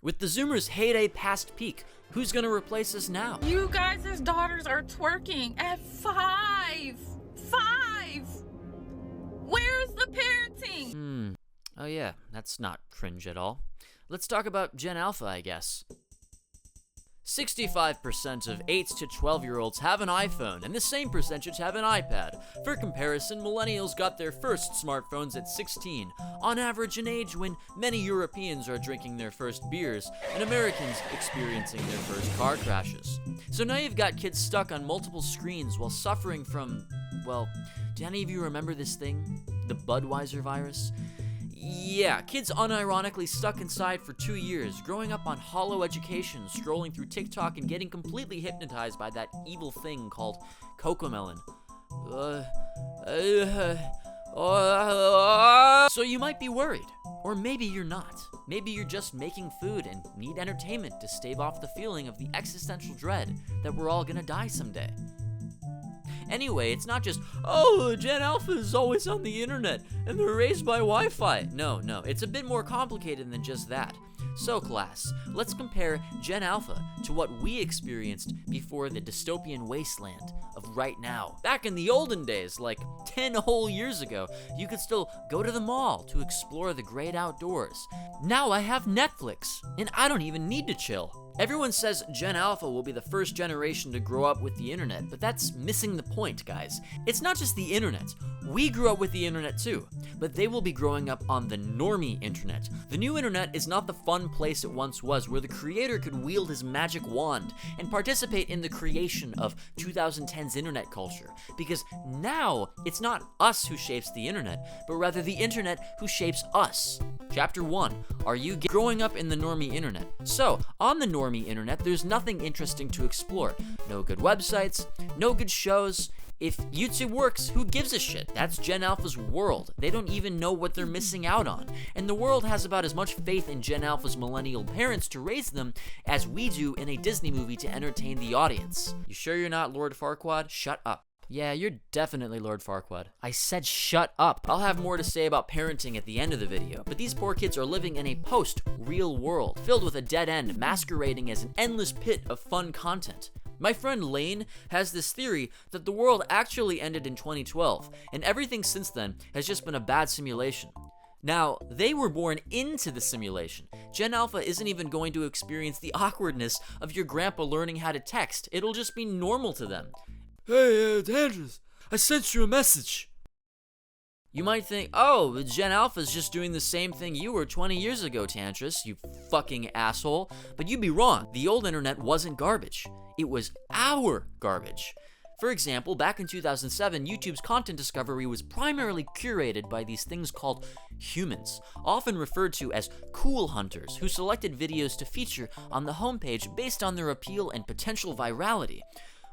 With the Zoomers' heyday past peak, who's gonna replace us now? You guys' daughters are twerking at 5. 5! Where's the parenting? Oh yeah, that's not cringe at all. Let's talk about Gen Alpha, I guess. 65% of 8 to 12-year-olds have an iPhone, and the same percentage have an iPad. For comparison, millennials got their first smartphones at 16, on average an age when many Europeans are drinking their first beers, and Americans experiencing their first car crashes. So now you've got kids stuck on multiple screens while suffering from, well, do any of you remember this thing? The Budweiser virus? Yeah, kids unironically stuck inside for 2 years, growing up on hollow education, scrolling through TikTok, and getting completely hypnotized by that evil thing called Cocomelon. So you might be worried, or maybe you're not. Maybe you're just making food and need entertainment to stave off the feeling of the existential dread that we're all gonna die someday. Anyway, it's not just, oh, Gen Alpha is always on the internet, and they're raised by Wi-Fi. No, it's a bit more complicated than just that. So class, let's compare Gen Alpha to what we experienced before the dystopian wasteland of right now. Back in the olden days, like 10 whole years ago, you could still go to the mall to explore the great outdoors. Now I have Netflix, and I don't even need to chill. Everyone says Gen Alpha will be the first generation to grow up with the internet, but that's missing the point, guys. It's not just the internet. We grew up with the internet too, but they will be growing up on the normie internet. The new internet is not the fun place it once was, where the creator could wield his magic wand and participate in the creation of 2010's internet culture, because now it's not us who shapes the internet, but rather the internet who shapes us. Chapter 1. Are you growing up in the normie internet? So, on the normie internet, there's nothing interesting to explore. No good websites, no good shows. If YouTube works, who gives a shit? That's Gen Alpha's world. They don't even know what they're missing out on. And the world has about as much faith in Gen Alpha's millennial parents to raise them as we do in a Disney movie to entertain the audience. You sure you're not Lord Farquaad? Shut up. Yeah, you're definitely Lord Farquaad. I said shut up. I'll have more to say about parenting at the end of the video, but these poor kids are living in a post-real world, filled with a dead end masquerading as an endless pit of fun content. My friend Lane has this theory that the world actually ended in 2012, and everything since then has just been a bad simulation. Now, they were born into the simulation. Gen Alpha isn't even going to experience the awkwardness of your grandpa learning how to text. It'll just be normal to them. Hey, Andrews, I sent you a message. You might think, oh, Gen Alpha's just doing the same thing you were 20 years ago, Tantris, you fucking asshole. But you'd be wrong. The old internet wasn't garbage. It was our garbage. For example, back in 2007, YouTube's content discovery was primarily curated by these things called humans, often referred to as cool hunters, who selected videos to feature on the homepage based on their appeal and potential virality.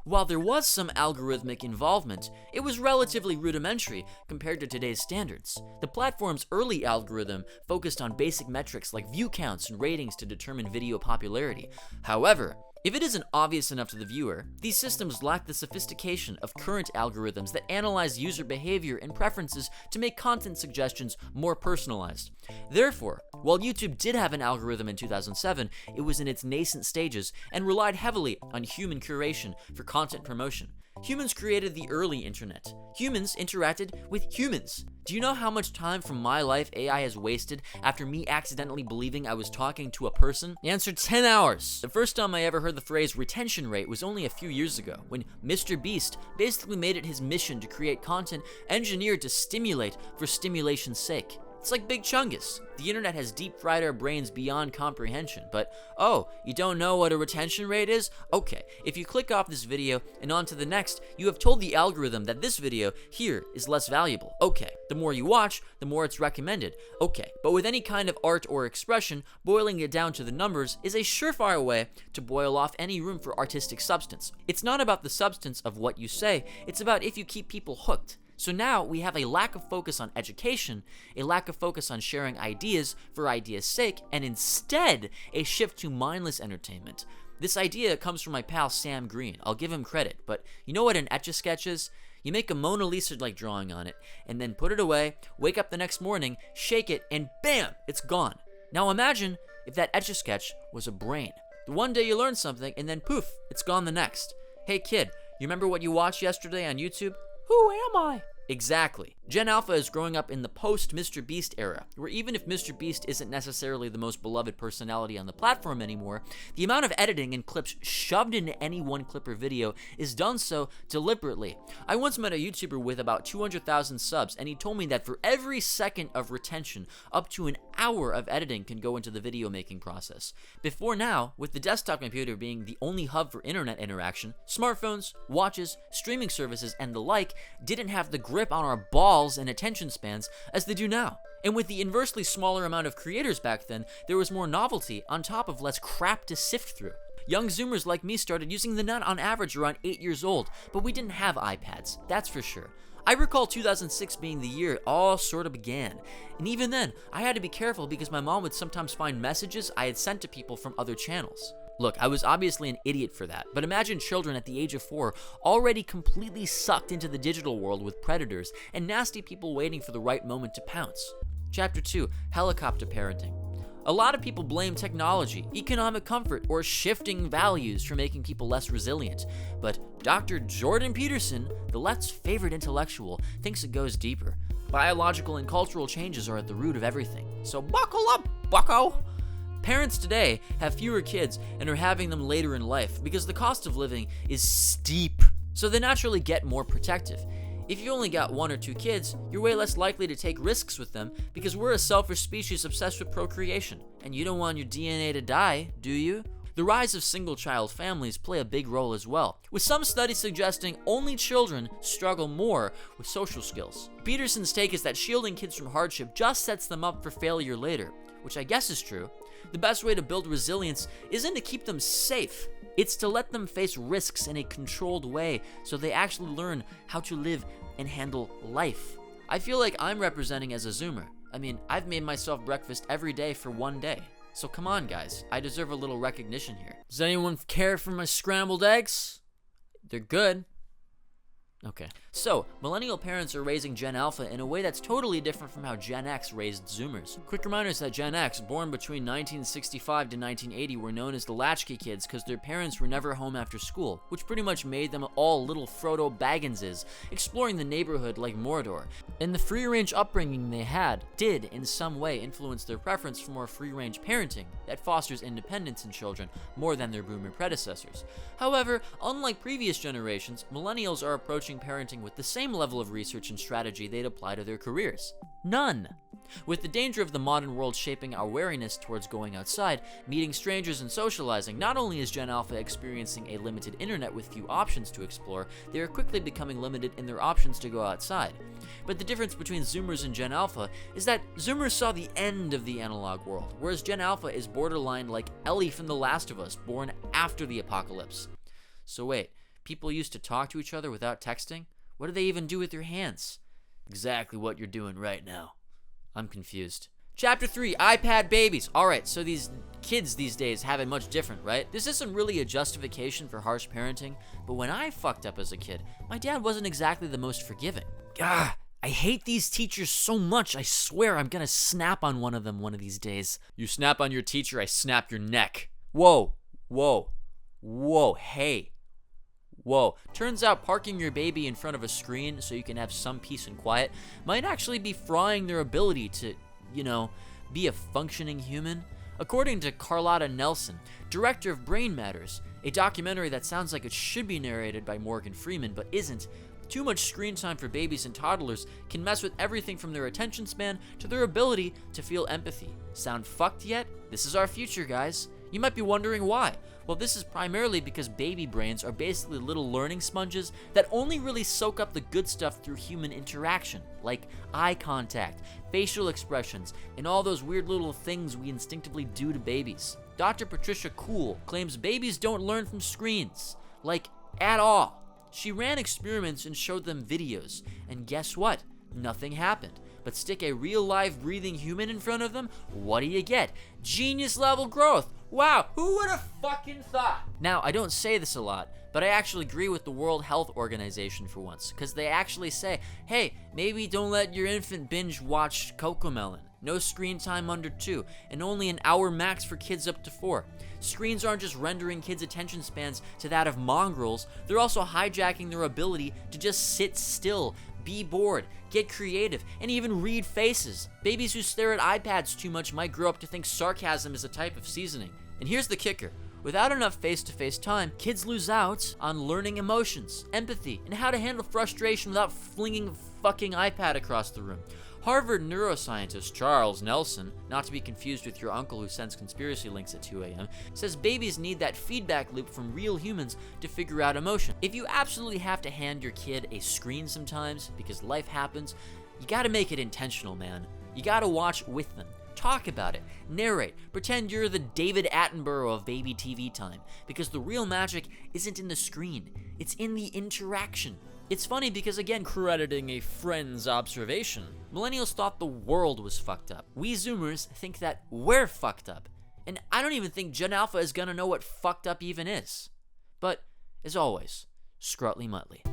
While there was some algorithmic involvement, it was relatively rudimentary compared to today's standards. The platform's early algorithm focused on basic metrics like view counts and ratings to determine video popularity. However, if it isn't obvious enough to the viewer, these systems lack the sophistication of current algorithms that analyze user behavior and preferences to make content suggestions more personalized. Therefore, while YouTube did have an algorithm in 2007, it was in its nascent stages and relied heavily on human curation for content promotion. Humans created the early internet. Humans interacted with humans. Do you know how much time from my life AI has wasted after me accidentally believing I was talking to a person? The answer, 10 hours. The first time I ever heard the phrase retention rate was only a few years ago, when Mr. Beast basically made it his mission to create content engineered to stimulate for stimulation's sake. It's like Big Chungus. The internet has deep-fried our brains beyond comprehension, but oh, you don't know what a retention rate is? Okay, if you click off this video and on to the next, you have told the algorithm that this video here is less valuable. Okay, the more you watch, the more it's recommended. Okay, but with any kind of art or expression, boiling it down to the numbers is a surefire way to boil off any room for artistic substance. It's not about the substance of what you say, it's about if you keep people hooked. So now we have a lack of focus on education, a lack of focus on sharing ideas for ideas' sake, and instead a shift to mindless entertainment. This idea comes from my pal Sam Green. I'll give him credit, but you know what an Etch-a-Sketch is? You make a Mona Lisa-like drawing on it, and then put it away, wake up the next morning, shake it, and bam, it's gone. Now imagine if that Etch-a-Sketch was a brain. One day you learn something, and then poof, it's gone the next. Hey kid, you remember what you watched yesterday on YouTube? Who am I? Exactly. Gen Alpha is growing up in the post-Mr. Beast era, where even if Mr. Beast isn't necessarily the most beloved personality on the platform anymore, the amount of editing and clips shoved into any one clip or video is done so deliberately. I once met a YouTuber with about 200,000 subs, and he told me that for every second of retention, up to an hour of editing can go into the video making process. Before now, with the desktop computer being the only hub for internet interaction, smartphones, watches, streaming services, and the like didn't have the grip on our balls and attention spans as they do now. And with the inversely smaller amount of creators back then, there was more novelty on top of less crap to sift through. Young Zoomers like me started using the net on average around 8 years old, but we didn't have iPads, that's for sure. I recall 2006 being the year it all sort of began, and even then, I had to be careful because my mom would sometimes find messages I had sent to people from other channels. Look, I was obviously an idiot for that, but imagine children at the age of 4 already completely sucked into the digital world with predators and nasty people waiting for the right moment to pounce. Chapter 2, Helicopter Parenting. A lot of people blame technology, economic comfort, or shifting values for making people less resilient. But Dr. Jordan Peterson, the left's favorite intellectual, thinks it goes deeper. Biological and cultural changes are at the root of everything. So buckle up, bucko! Parents today have fewer kids and are having them later in life because the cost of living is steep. So they naturally get more protective. If you only got 1 or 2 kids, you're way less likely to take risks with them because we're a selfish species obsessed with procreation. And you don't want your DNA to die, do you? The rise of single-child families play a big role as well, with some studies suggesting only children struggle more with social skills. Peterson's take is that shielding kids from hardship just sets them up for failure later, which I guess is true. The best way to build resilience isn't to keep them safe. It's to let them face risks in a controlled way so they actually learn how to live and handle life. I feel like I'm representing as a Zoomer. I mean, I've made myself breakfast every day for 1 day. So come on, guys. I deserve a little recognition here. Does anyone care for my scrambled eggs? They're good. Okay. So, millennial parents are raising Gen Alpha in a way that's totally different from how Gen X raised Zoomers. Quick reminders that Gen X, born between 1965 to 1980, were known as the latchkey kids because their parents were never home after school, which pretty much made them all little Frodo Bagginses, exploring the neighborhood like Mordor. And the free-range upbringing they had did, in some way, influence their preference for more free-range parenting that fosters independence in children more than their boomer predecessors. However, unlike previous generations, millennials are approaching parenting with the same level of research and strategy they'd apply to their careers. None. With the danger of the modern world shaping our wariness towards going outside, meeting strangers and socializing, not only is Gen Alpha experiencing a limited internet with few options to explore, they are quickly becoming limited in their options to go outside. But the difference between Zoomers and Gen Alpha is that Zoomers saw the end of the analog world, whereas Gen Alpha is borderline like Ellie from The Last of Us, born after the apocalypse. So wait, people used to talk to each other without texting? What do they even do with their hands? Exactly what you're doing right now. I'm confused. Chapter 3, iPad babies. Alright, so these kids these days have it much different, right? This isn't really a justification for harsh parenting, but when I fucked up as a kid, my dad wasn't exactly the most forgiving. Gah, I hate these teachers so much, I swear I'm gonna snap on one of them one of these days. You snap on your teacher, I snap your neck. Whoa, whoa, whoa, hey. Whoa, turns out parking your baby in front of a screen so you can have some peace and quiet might actually be frying their ability to, be a functioning human. According to Carlotta Nelson, director of Brain Matters, a documentary that sounds like it should be narrated by Morgan Freeman but isn't, too much screen time for babies and toddlers can mess with everything from their attention span to their ability to feel empathy. Sound fucked yet? This is our future, guys. You might be wondering why. Well, this is primarily because baby brains are basically little learning sponges that only really soak up the good stuff through human interaction, like eye contact, facial expressions, and all those weird little things we instinctively do to babies. Dr. Patricia Kuhl claims babies don't learn from screens, like at all. She ran experiments and showed them videos, and guess what? Nothing happened. But stick a real live breathing human in front of them, what do you get? Genius level growth. Wow, who would have fucking thought? Now, I don't say this a lot, but I actually agree with the World Health Organization for once, because they actually say, hey, maybe don't let your infant binge watch Cocomelon. no screen time under 2, and only an hour max for kids up to 4. Screens aren't just rendering kids' attention spans to that of mongrels, they're also hijacking their ability to just sit still, be bored, get creative, and even read faces. Babies who stare at iPads too much might grow up to think sarcasm is a type of seasoning. And here's the kicker. Without enough face-to-face time, kids lose out on learning emotions, empathy, and how to handle frustration without flinging a fucking iPad across the room. Harvard neuroscientist Charles Nelson, not to be confused with your uncle who sends conspiracy links at 2 a.m., says babies need that feedback loop from real humans to figure out emotion. If you absolutely have to hand your kid a screen sometimes because life happens, you gotta make it intentional, man. You gotta watch with them. Talk about it, narrate, pretend you're the David Attenborough of baby TV time, because the real magic isn't in the screen, it's in the interaction. It's funny because, again, crediting a friend's observation, millennials thought the world was fucked up. We Zoomers think that we're fucked up, and I don't even think Gen Alpha is gonna know what fucked up even is. But, as always, Scrutly Mutley.